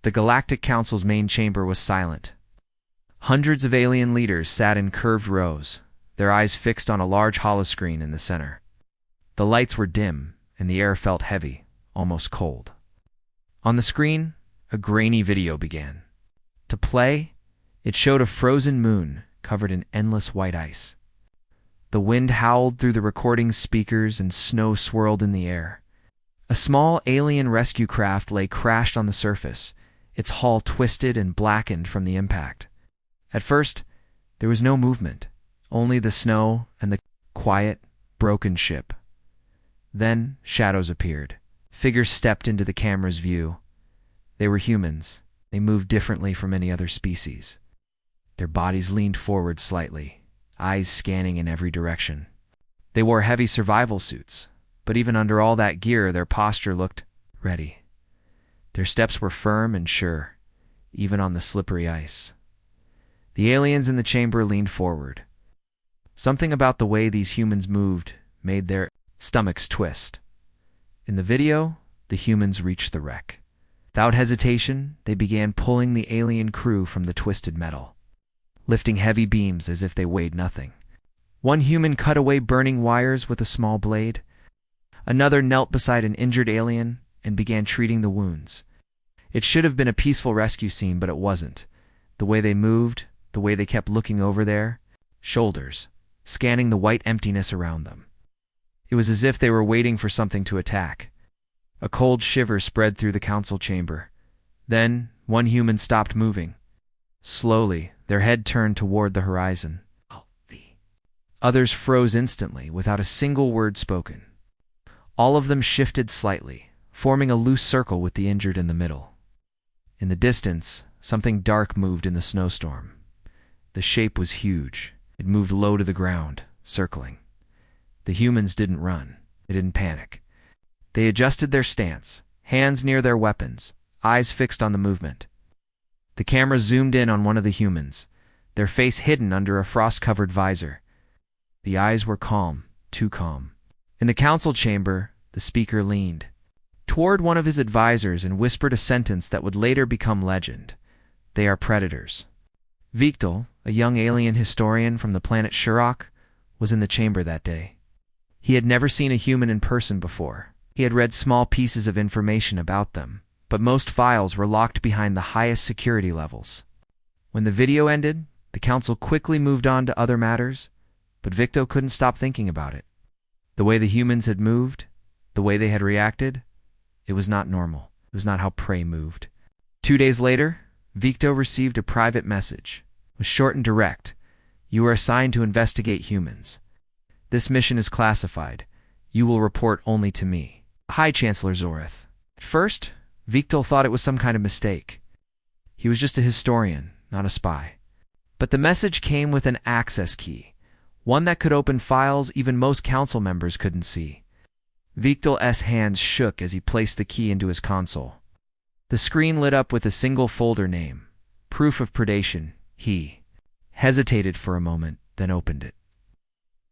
The Galactic Council's main chamber was silent. Hundreds of alien leaders sat in curved rows, their eyes fixed on a large holoscreen in the center. The lights were dim, and the air felt heavy, almost cold. On the screen, a grainy video began. To play, it showed a frozen moon covered in endless white ice. The wind howled through the recording speakers and snow swirled in the air. A small alien rescue craft lay crashed on the surface, its hull twisted and blackened from the impact. At first, there was no movement, only the snow and the quiet, broken ship. Then shadows appeared. Figures stepped into the camera's view. They were humans. They moved differently from any other species. Their bodies leaned forward slightly, eyes scanning in every direction. They wore heavy survival suits, but even under all that gear, their posture looked ready. Their steps were firm and sure, even on the slippery ice. The aliens in the chamber leaned forward. Something about the way these humans moved made their stomachs twist. In the video, the humans reached the wreck. Without hesitation, they began pulling the alien crew from the twisted metal, lifting heavy beams as if they weighed nothing. One human cut away burning wires with a small blade. Another knelt beside an injured alien and began treating the wounds. It should have been a peaceful rescue scene, but it wasn't. The way they moved, the way they kept looking over their shoulders, scanning the white emptiness around them. It was as if they were waiting for something to attack. A cold shiver spread through the council chamber. Then, one human stopped moving. Slowly, their head turned toward the horizon. Others froze instantly, without a single word spoken. All of them shifted slightly, forming a loose circle with the injured in the middle. In the distance, something dark moved in the snowstorm. The shape was huge. It moved low to the ground, circling. The humans didn't run. They didn't panic. They adjusted their stance, hands near their weapons, eyes fixed on the movement. The camera zoomed in on one of the humans, their face hidden under a frost-covered visor. The eyes were calm, too calm. In the council chamber, the speaker leaned toward one of his advisors and whispered a sentence that would later become legend. They are predators. Victor, a young alien historian from the planet Shurok, was in the chamber that day. He had never seen a human in person before. He had read small pieces of information about them, but most files were locked behind the highest security levels. When the video ended, the council quickly moved on to other matters, but Victor couldn't stop thinking about it. The way the humans had moved, the way they had reacted, it was not normal. It was not how prey moved. 2 days later, Victor received a private message. It was short and direct. You are assigned to investigate humans. This mission is classified. You will report only to me. Hi, Chancellor Zorith. At first, Victor thought it was some kind of mistake. He was just a historian, not a spy. But the message came with an access key, one that could open files even most council members couldn't see. Victor's hands shook as he placed the key into his console. The screen lit up with a single folder name, Proof of Predation. He hesitated for a moment, then opened it.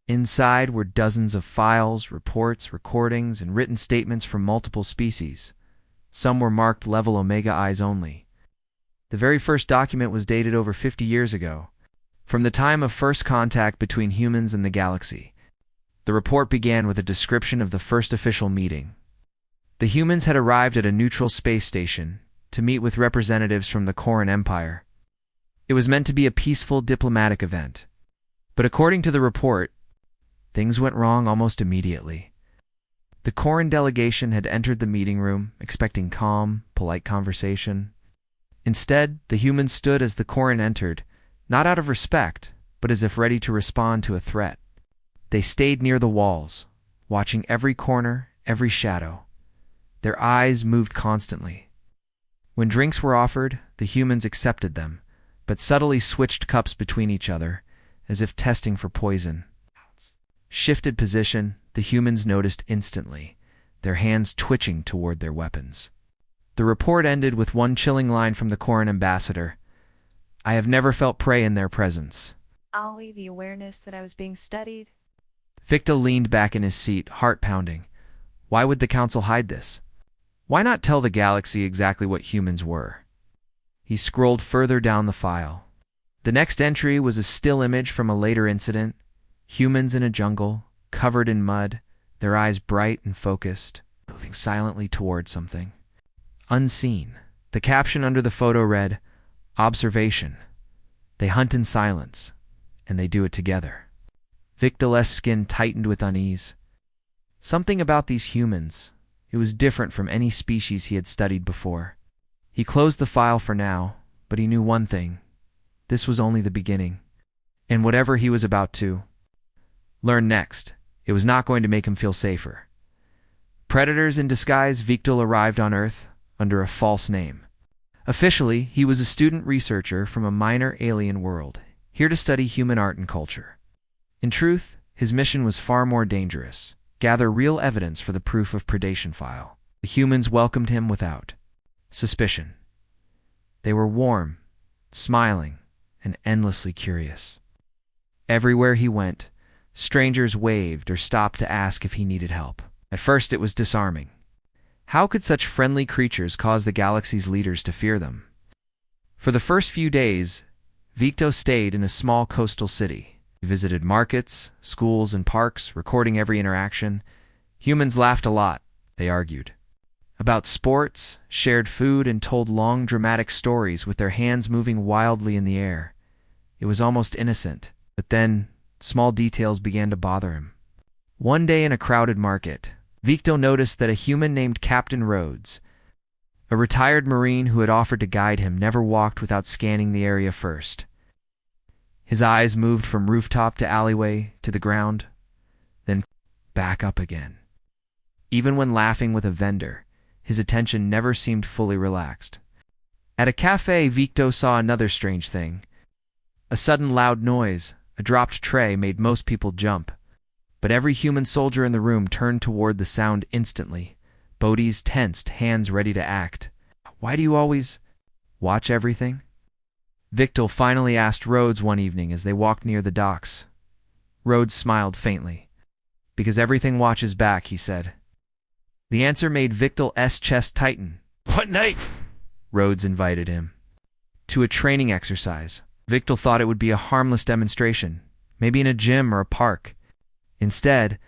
Inside were dozens of files, reports, recordings, and written statements from multiple species. Some were marked Level Omega Eyes only. The very first document was dated over 50 years ago, from the time of first contact between humans and the galaxy. The report began with a description of the first official meeting. The humans had arrived at a neutral space station to meet with representatives from the Koran Empire. It was meant to be a peaceful diplomatic event. But according to the report, things went wrong almost immediately. The Koran delegation had entered the meeting room, expecting calm, polite conversation. Instead, the humans stood as the Koran entered, not out of respect, but as if ready to respond to a threat. They stayed near the walls, watching every corner, every shadow. Their eyes moved constantly. When drinks were offered, the humans accepted them, but subtly switched cups between each other, as if testing for poison. Shifted position, the humans noticed instantly, their hands twitching toward their weapons. The report ended with one chilling line from the Koran ambassador. I have never felt prey in their presence. Only the awareness that I was being studied. Victor leaned back in his seat, heart pounding. Why would the council hide this? Why not tell the galaxy exactly what humans were? He scrolled further down the file. The next entry was a still image from a later incident. Humans in a jungle, covered in mud, their eyes bright and focused, moving silently toward something. Unseen. The caption under the photo read, "Observation. They hunt in silence, and they do it together." Victor's skin tightened with unease. Something about these humans, it was different from any species he had studied before. He closed the file for now, but he knew one thing. This was only the beginning. And whatever he was about to learn next, it was not going to make him feel safer. Predators in disguise, Victor arrived on Earth under a false name. Officially, he was a student researcher from a minor alien world, here to study human art and culture. In truth, his mission was far more dangerous. Gather real evidence for the proof of predation file. The humans welcomed him without suspicion. They were warm, smiling, and endlessly curious. Everywhere he went, strangers waved or stopped to ask if he needed help. At first it was disarming. How could such friendly creatures cause the galaxy's leaders to fear them? For the first few days, Victor stayed in a small coastal city. He visited markets, schools, and parks, recording every interaction. Humans laughed a lot, they argued. About sports, shared food, and told long, dramatic stories with their hands moving wildly in the air. It was almost innocent, but then small details began to bother him. One day in a crowded market, Victor noticed that a human named Captain Rhodes, a retired Marine who had offered to guide him, never walked without scanning the area first. His eyes moved from rooftop to alleyway to the ground, then back up again. Even when laughing with a vendor, his attention never seemed fully relaxed. At a cafe, Victor saw another strange thing. A sudden loud noise, a dropped tray, made most people jump. But every human soldier in the room turned toward the sound instantly, bodies tensed, hands ready to act. "Why do you always watch everything?" Victor finally asked Rhodes one evening as they walked near the docks. Rhodes smiled faintly. "Because everything watches back," he said. The answer made Victor's chest tighten. "What night?" Rhodes invited him. To a training exercise. Victor thought it would be a harmless demonstration, maybe in a gym or a park. Instead,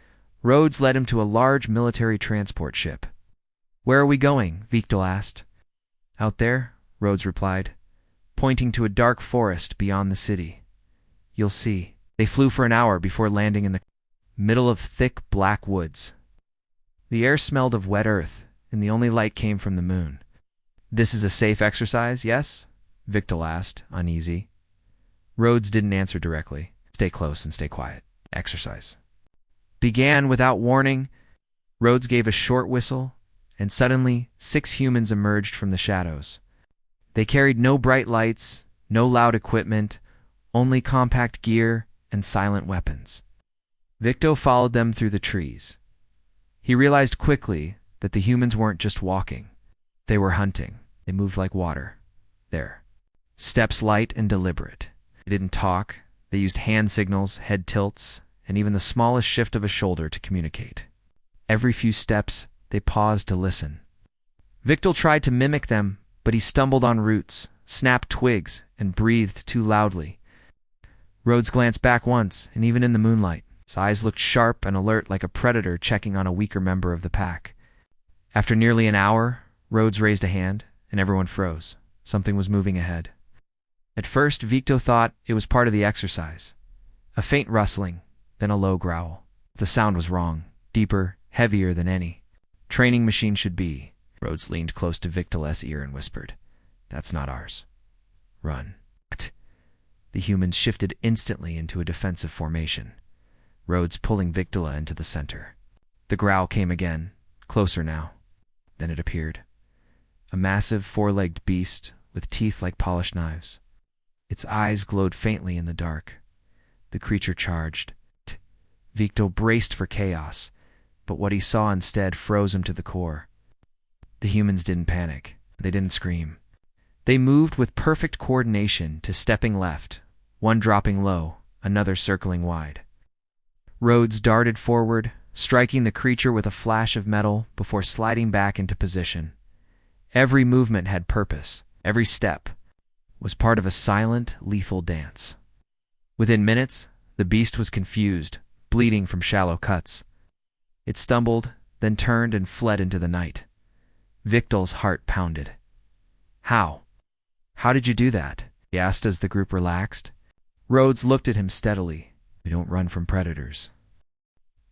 Rhodes led him to a large military transport ship. "Where are we going?" Victor asked. "Out there," Rhodes replied, pointing to a dark forest beyond the city. "You'll see." They flew for an hour before landing in the middle of thick black woods. The air smelled of wet earth, and the only light came from the moon. "This is a safe exercise, yes?" Victor asked, uneasy. Rhodes didn't answer directly. "Stay close and stay quiet. Exercise." Began without warning. Rhodes gave a short whistle, and suddenly 6 humans emerged from the shadows. They carried no bright lights, no loud equipment, only compact gear and silent weapons. Victor followed them through the trees. He realized quickly that the humans weren't just walking. They were hunting. They moved like water. Their steps light and deliberate. They didn't talk. They used hand signals, head tilts, and even the smallest shift of a shoulder to communicate. Every few steps, they paused to listen. Victor tried to mimic them, but he stumbled on roots, snapped twigs, and breathed too loudly. Rhodes glanced back once, and even in the moonlight, his eyes looked sharp and alert like a predator checking on a weaker member of the pack. After nearly an hour, Rhodes raised a hand, and everyone froze. Something was moving ahead. At first, Victor thought it was part of the exercise. A faint rustling, then a low growl. The sound was wrong, deeper, heavier than any training machine should be. Rhodes leaned close to Victor's ear and whispered, "That's not ours. Run." The humans shifted instantly into a defensive formation, Rhodes pulling Victor into the center. The growl came again, closer now. Then it appeared. A massive 4-legged beast with teeth like polished knives. Its eyes glowed faintly in the dark. The creature charged. Victor braced for chaos, but what he saw instead froze him to the core. The humans didn't panic. They didn't scream. They moved with perfect coordination to stepping left, one dropping low, another circling wide. Rhodes darted forward, striking the creature with a flash of metal before sliding back into position. Every movement had purpose, every step, was part of a silent, lethal dance. Within minutes, the beast was confused, bleeding from shallow cuts. It stumbled, then turned and fled into the night. Victor's heart pounded. How? How did you do that? He asked as the group relaxed. Rhodes looked at him steadily. We don't run from predators.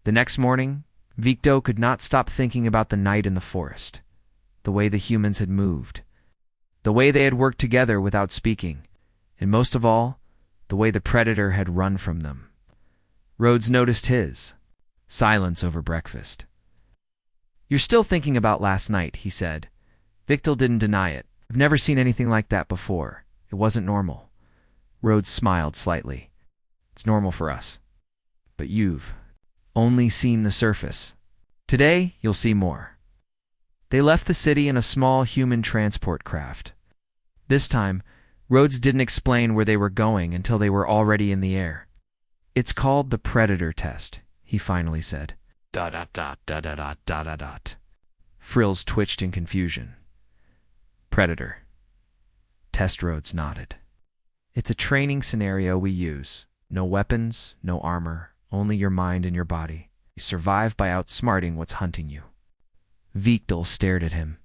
The next morning, Victor could not stop thinking about the night in the forest, the way the humans had moved, the way they had worked together without speaking, and most of all, the way the predator had run from them. Rhodes noticed his silence over breakfast. You're still thinking about last night, he said. Victor didn't deny it. I've never seen anything like that before. It wasn't normal. Rhodes smiled slightly. It's normal for us. But you've only seen the surface. Today, you'll see more. They left the city in a small human transport craft. This time, Rhodes didn't explain where they were going until they were already in the air. It's called the Predator test, he finally said. ... Frills twitched in confusion. Predator. Test. Rhodes nodded. It's a training scenario we use. No weapons, no armor, only your mind and your body. You survive by outsmarting what's hunting you. Victor stared at him.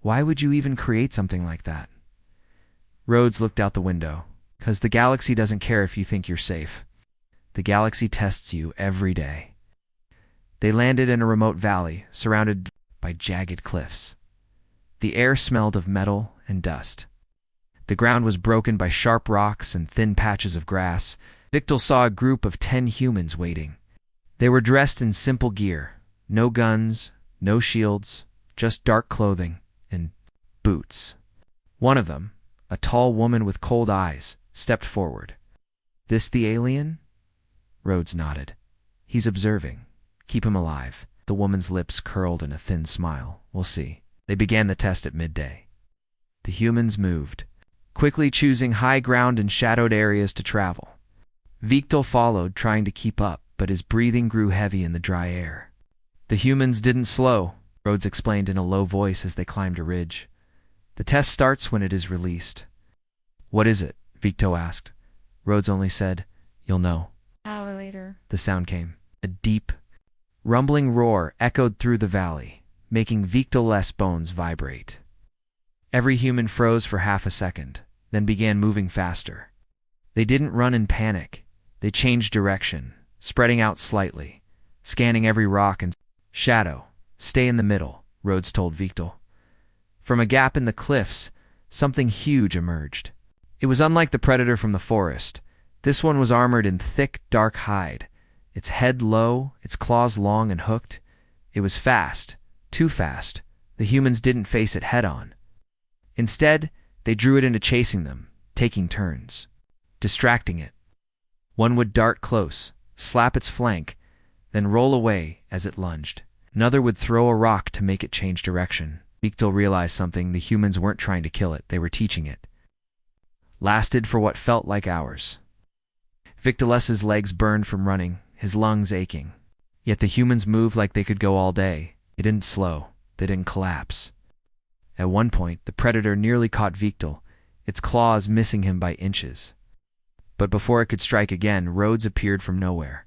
Why would you even create something like that? Rhodes looked out the window. 'Cause the galaxy doesn't care if you think you're safe. The galaxy tests you every day. They landed in a remote valley, surrounded by jagged cliffs. The air smelled of metal and dust. The ground was broken by sharp rocks and thin patches of grass. Victor saw a group of 10 humans waiting. They were dressed in simple gear. No guns, no shields, just dark clothing and boots. One of them, a tall woman with cold eyes, stepped forward. This the alien? Rhodes nodded. He's observing. Keep him alive. The woman's lips curled in a thin smile. We'll see. They began the test at midday. The humans moved, quickly choosing high ground and shadowed areas to travel. Victor followed, trying to keep up, but his breathing grew heavy in the dry air. The humans didn't slow, Rhodes explained in a low voice as they climbed a ridge. The test starts when it is released. What is it? Victor asked. Rhodes only said, You'll know. An hour later, the sound came. A deep, rumbling roar echoed through the valley, making Victor's bones vibrate. Every human froze for half a second, then began moving faster. They didn't run in panic. They changed direction, spreading out slightly, scanning every rock and shadow. Stay in the middle, Rhodes told Victor. From a gap in the cliffs, something huge emerged. It was unlike the predator from the forest. This one was armored in thick, dark hide, its head low, its claws long and hooked. It was fast, too fast. The humans didn't face it head-on. Instead, they drew it into chasing them, taking turns, distracting it. One would dart close, slap its flank, then roll away as it lunged. Another would throw a rock to make it change direction. Victor realized something. The humans weren't trying to kill it, they were teaching it. Lasted for what felt like hours. Victor's legs burned from running, his lungs aching. Yet the humans moved like they could go all day. They didn't slow. They didn't collapse. At one point, the predator nearly caught Victor, its claws missing him by inches. But before it could strike again, Rhodes appeared from nowhere,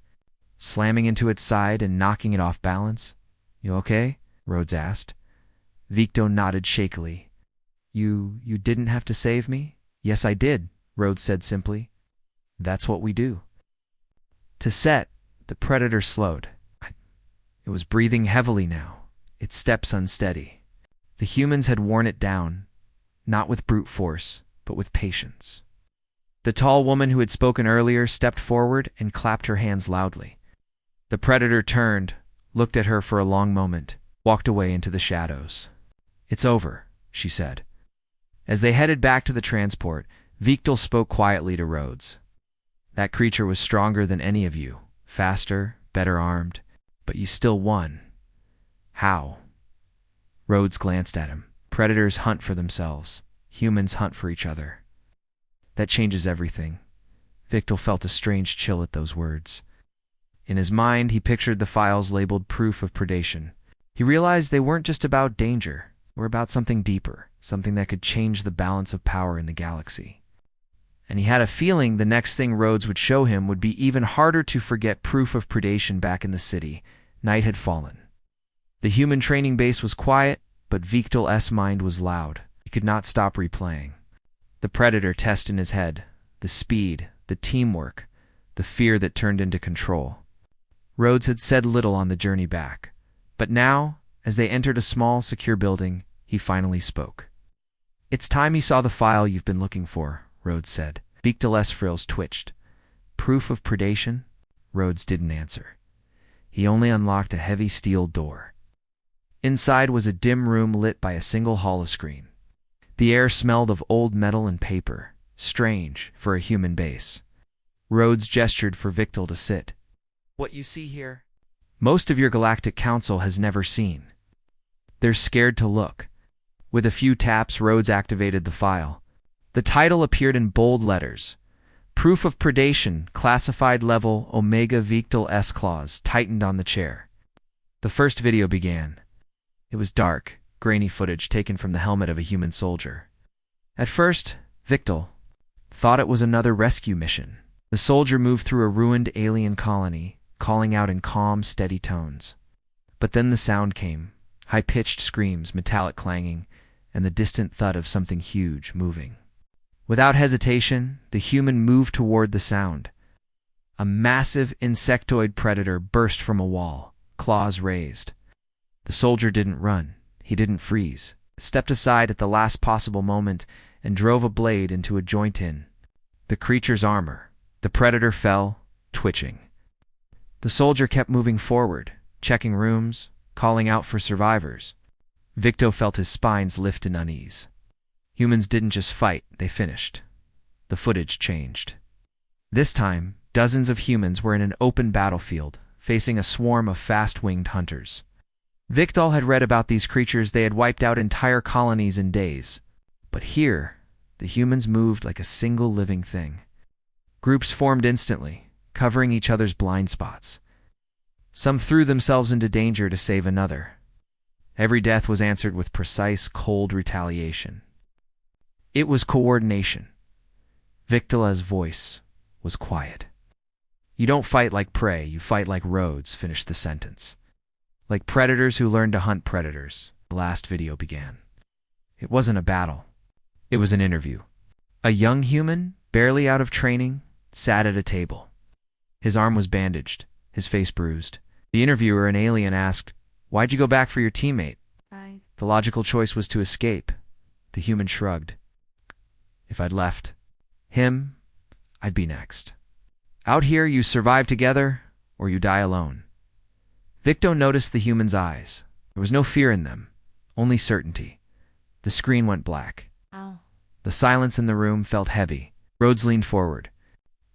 slamming into its side and knocking it off balance. You okay? Rhodes asked. Victor nodded shakily. You didn't have to save me? Yes, I did, Rhodes said simply. That's what we do. To set, the predator slowed. It was breathing heavily now, its steps unsteady. The humans had worn it down, not with brute force, but with patience. The tall woman who had spoken earlier stepped forward and clapped her hands loudly. The predator turned, looked at her for a long moment, walked away into the shadows. It's over, she said. As they headed back to the transport, Victor spoke quietly to Rhodes. That creature was stronger than any of you, faster, better armed, but you still won. How? Rhodes glanced at him. Predators hunt for themselves. Humans hunt for each other. That changes everything. Victor felt a strange chill at those words. In his mind, he pictured the files labeled proof of predation. He realized they weren't just about danger, they were about something deeper, something that could change the balance of power in the galaxy. And he had a feeling the next thing Rhodes would show him would be even harder to forget. Proof of predation. Back in the city, night had fallen. The human training base was quiet, but Victor's mind was loud. He could not stop replaying. The Predator test in his head, the speed, the teamwork, the fear that turned into control. Rhodes had said little on the journey back, but now, as they entered a small, secure building, he finally spoke. "It's time you saw the file you've been looking for," Rhodes said. Victor's frills twitched. "Proof of predation?" Rhodes didn't answer. He only unlocked a heavy steel door. Inside was a dim room lit by a single holoscreen. The air smelled of old metal and paper, strange for a human base. Rhodes gestured for Victor to sit. "What you see here, most of your Galactic Council has never seen. They're scared to look." With a few taps, Rhodes activated the file. The title appeared in bold letters. "Proof of predation, classified level Omega." Victor's claws tightened on the chair. The first video began. It was dark, grainy footage taken from the helmet of a human soldier. At first, Victor thought it was another rescue mission. The soldier moved through a ruined alien colony, calling out in calm, steady tones. But then the sound came, high-pitched screams, metallic clanging, and the distant thud of something huge moving. Without hesitation, the human moved toward the sound. A massive insectoid predator burst from a wall, claws raised. The soldier didn't run. He didn't freeze. Stepped aside at the last possible moment and drove a blade into a joint in the creature's armor. The predator fell, twitching. The soldier kept moving forward, checking rooms, calling out for survivors. Victor felt his spines lift in unease. Humans didn't just fight, they finished. The footage changed. This time, dozens of humans were in an open battlefield, facing a swarm of fast-winged hunters. Victor had read about these creatures. They had wiped out entire colonies in days. But here, the humans moved like a single living thing. Groups formed instantly, covering each other's blind spots. Some threw themselves into danger to save another. Every death was answered with precise, cold retaliation. It was coordination. Victor's voice was quiet. "You don't fight like prey, you fight like Rhodes," finished the sentence. "Like predators who learn to hunt predators." The last video began. It wasn't a battle. It was an interview. A young human, barely out of training, sat at a table. His arm was bandaged, his face bruised. The interviewer, an alien, asked, "Why'd you go back for your teammate?" The logical choice was to escape. The human shrugged. "If I'd left him, I'd be next. Out here, you survive together, or you die alone." Victor noticed the human's eyes. There was no fear in them, only certainty. The screen went black. Ow. The silence in the room felt heavy. Rhodes leaned forward.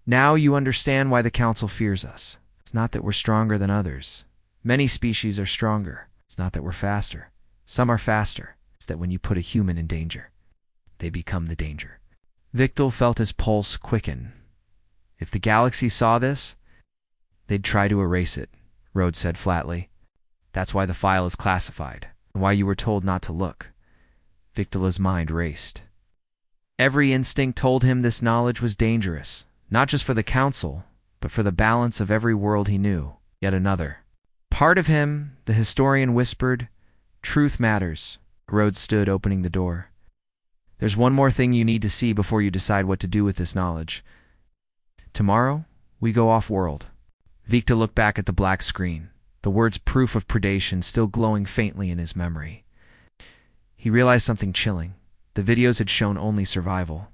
"Now you understand why the Council fears us. It's not that we're stronger than others. Many species are stronger. It's not that we're faster. Some are faster. It's that when you put a human in danger, they become the danger." Victor felt his pulse quicken. If the galaxy saw this, they'd try to erase it, Rhodes said flatly. "That's why the file is classified, and why you were told not to look." Victor's mind raced. Every instinct told him this knowledge was dangerous, not just for the Council, but for the balance of every world he knew. Yet another part of him, the historian, whispered, "Truth matters." Rhodes stood, opening the door. "There's one more thing you need to see before you decide what to do with this knowledge. Tomorrow, we go off-world." Victor looked back at the black screen, the words "proof of predation" still glowing faintly in his memory. He realized something chilling. The videos had shown only survival.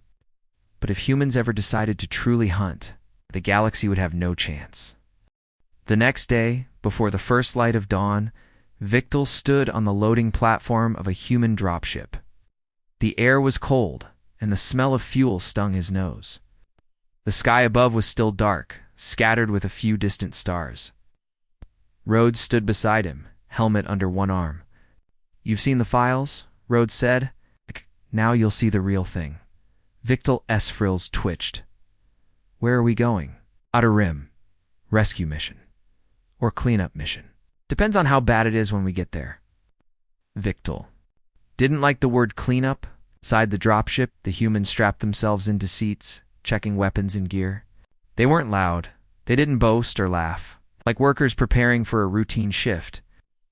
But if humans ever decided to truly hunt, the galaxy would have no chance. The next day, before the first light of dawn, Victor stood on the loading platform of a human dropship. The air was cold, and the smell of fuel stung his nose. The sky above was still dark, scattered with a few distant stars. Rhodes stood beside him, helmet under one arm. "You've seen the files?" Rhodes said. "Now you'll see the real thing." Victor's frills twitched. "Where are we going?" "Outer Rim. Rescue mission. Or cleanup mission. Depends on how bad it is when we get there." Victor didn't like the word cleanup, Inside the dropship, the humans strapped themselves into seats, checking weapons and gear. They weren't loud. They didn't boast or laugh, like workers preparing for a routine shift.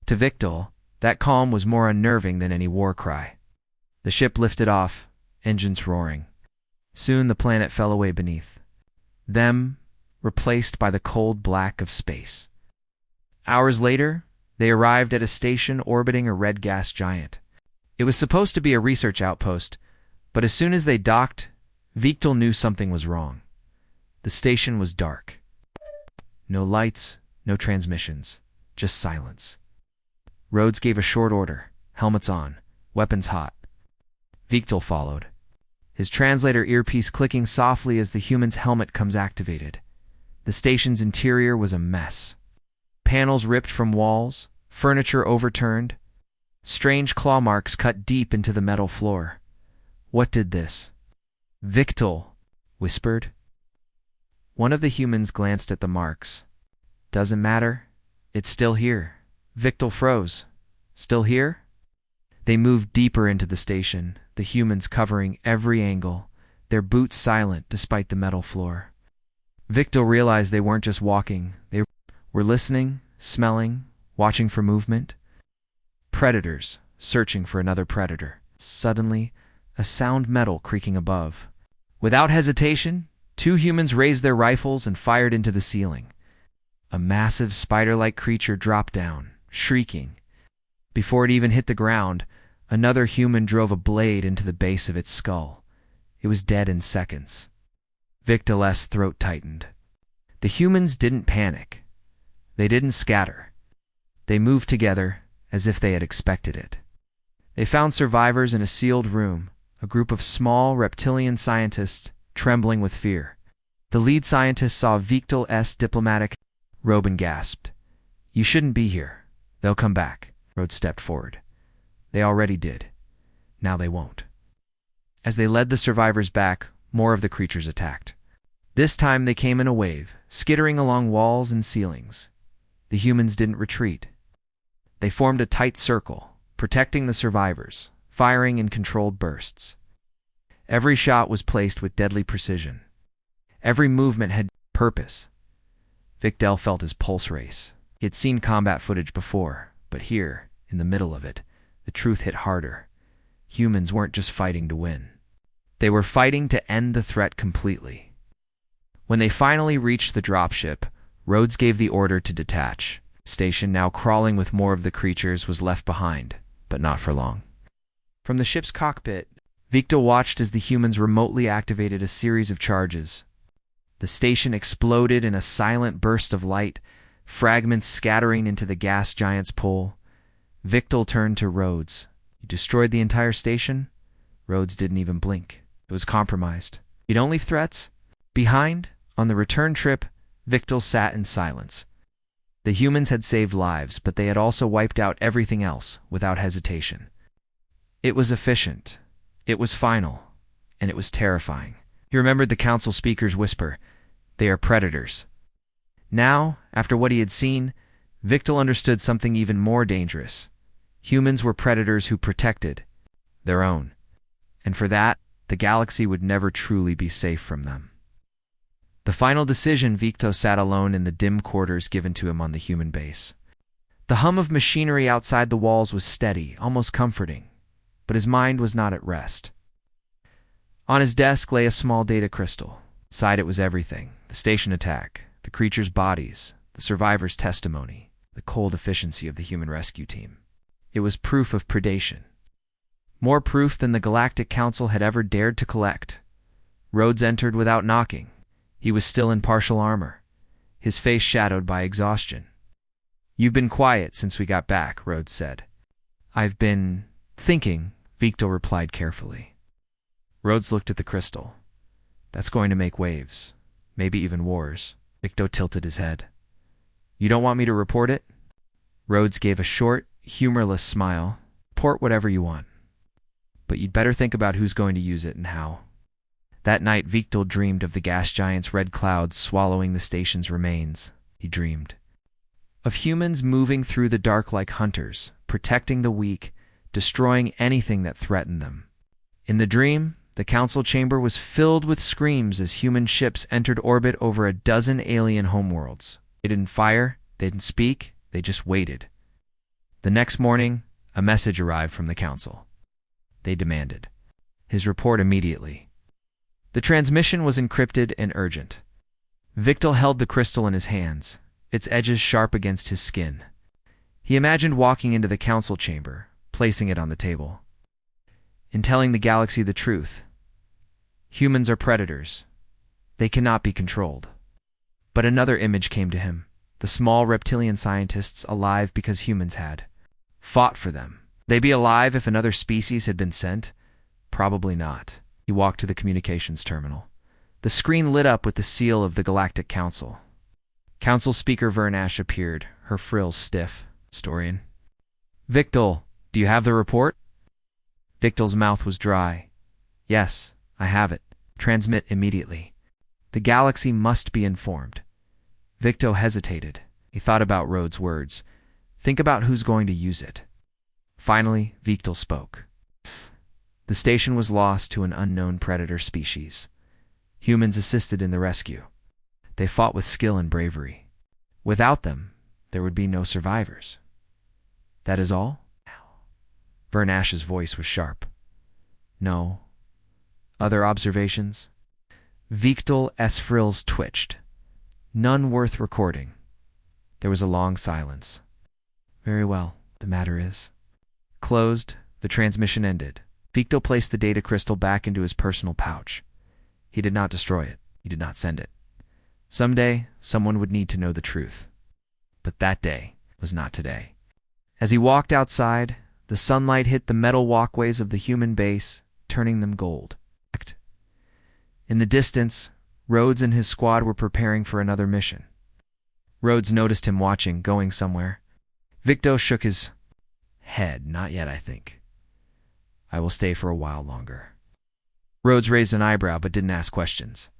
To Victor, that calm was more unnerving than any war cry. The ship lifted off, engines roaring. Soon the planet fell away beneath them, replaced by the cold black of space. Hours later, they arrived at a station orbiting a red gas giant. It was supposed to be a research outpost, but as soon as they docked, Victor knew something was wrong. The station was dark. No lights, no transmissions, just silence. Rhodes gave a short order, helmets on, weapons hot. Victor followed, his translator earpiece clicking softly as the human's helmet comes activated. The station's interior was a mess. Panels ripped from walls, furniture overturned. Strange claw marks cut deep into the metal floor. What did this? Victor whispered. One of the humans glanced at the marks. Doesn't matter. It's still here. Victor froze. Still here? They moved deeper into the station, the humans covering every angle, their boots silent despite the metal floor. Victor realized they weren't just walking. They were listening, smelling, watching for movement. Predators, searching for another predator. Suddenly, a sound metal creaking above. Without hesitation, two humans raised their rifles and fired into the ceiling. A massive spider-like creature dropped down, shrieking. Before it even hit the ground, another human drove a blade into the base of its skull. It was dead in seconds. Victor's throat tightened. The humans didn't panic. They didn't scatter. They moved together as if they had expected it. They found survivors in a sealed room, a group of small reptilian scientists trembling with fear. The lead scientist saw Victor's diplomatic. Robin gasped. You shouldn't be here. They'll come back. Rhodes stepped forward. They already did. Now they won't. As they led the survivors back, more of the creatures attacked. This time they came in a wave, skittering along walls and ceilings. The humans didn't retreat. They formed a tight circle, protecting the survivors, firing in controlled bursts. Every shot was placed with deadly precision. Every movement had purpose. Victor felt his pulse race. He had seen combat footage before, but here, in the middle of it, the truth hit harder. Humans weren't just fighting to win. They were fighting to end the threat completely. When they finally reached the dropship, Rhodes gave the order to detach. Station, now crawling with more of the creatures, was left behind, but not for long. From the ship's cockpit, Victor watched as the humans remotely activated a series of charges. The station exploded in a silent burst of light, fragments scattering into the gas giant's pole. Victor turned to Rhodes. You destroyed the entire station? Rhodes didn't even blink. It was compromised. You don't leave threats? Behind, on the return trip, Victor sat in silence. The humans had saved lives, but they had also wiped out everything else without hesitation. It was efficient. It was final. And it was terrifying. He remembered the council speaker's whisper, "They are predators." Now, after what he had seen, Victor understood something even more dangerous. Humans were predators who protected their own. And for that, the galaxy would never truly be safe from them. The final decision, Victor sat alone in the dim quarters given to him on the human base. The hum of machinery outside the walls was steady, almost comforting, but his mind was not at rest. On his desk lay a small data crystal. Inside it was everything: the station attack, the creatures' bodies, the survivors' testimony, the cold efficiency of the human rescue team. It was proof of predation. More proof than the Galactic Council had ever dared to collect. Rhodes entered without knocking. He was still in partial armor, his face shadowed by exhaustion. "You've been quiet since we got back," Rhodes said. "I've been thinking," Victor replied carefully. Rhodes looked at the crystal. "That's going to make waves, maybe even wars." Victor tilted his head. "You don't want me to report it?" Rhodes gave a short, humorless smile. "Report whatever you want. But you'd better think about who's going to use it and how." That night, Victor dreamed of the gas giant's red clouds swallowing the station's remains. He dreamed of humans moving through the dark like hunters, protecting the weak, destroying anything that threatened them. In the dream, the council chamber was filled with screams as human ships entered orbit over a dozen alien homeworlds. They didn't fire, they didn't speak, they just waited. The next morning, a message arrived from the council. They demanded his report immediately. The transmission was encrypted and urgent. Victor held the crystal in his hands, its edges sharp against his skin. He imagined walking into the council chamber, placing it on the table. In telling the galaxy the truth, humans are predators. They cannot be controlled. But another image came to him, the small reptilian scientists alive because humans had fought for them. They be alive if another species had been sent? Probably not. He walked to the communications terminal. The screen lit up with the seal of the Galactic Council. Council Speaker Vernash appeared, her frills stiff. Historian. Victor, do you have the report? Victor's mouth was dry. Yes, I have it. Transmit immediately. The galaxy must be informed. Victor hesitated. He thought about Rhodes' words. Think about who's going to use it. Finally, Victor spoke. The station was lost to an unknown predator species. Humans assisted in the rescue. They fought with skill and bravery. Without them, there would be no survivors. That is all? Vernash's voice was sharp. No. Other observations? Victor's frills twitched. None worth recording. There was a long silence. Very well, the matter is. Closed, the transmission ended. Victor placed the data crystal back into his personal pouch. He did not destroy it. He did not send it. Someday, someone would need to know the truth. But that day was not today. As he walked outside, the sunlight hit the metal walkways of the human base, turning them gold. In the distance, Rhodes and his squad were preparing for another mission. Rhodes noticed him watching, going somewhere. Victor shook his head. Not yet, I think. I will stay for a while longer. Rhodes raised an eyebrow but didn't ask questions.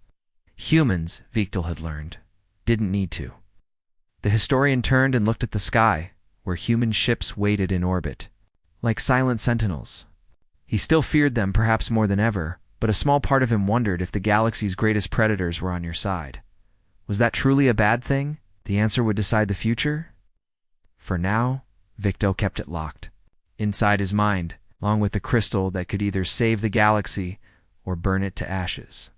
Humans, Victor had learned, didn't need to. The historian turned and looked at the sky, where human ships waited in orbit, like silent sentinels. He still feared them, perhaps more than ever, but a small part of him wondered if the galaxy's greatest predators were on your side. Was that truly a bad thing? The answer would decide the future? For now, Victor kept it locked, inside his mind, along with the crystal that could either save the galaxy or burn it to ashes.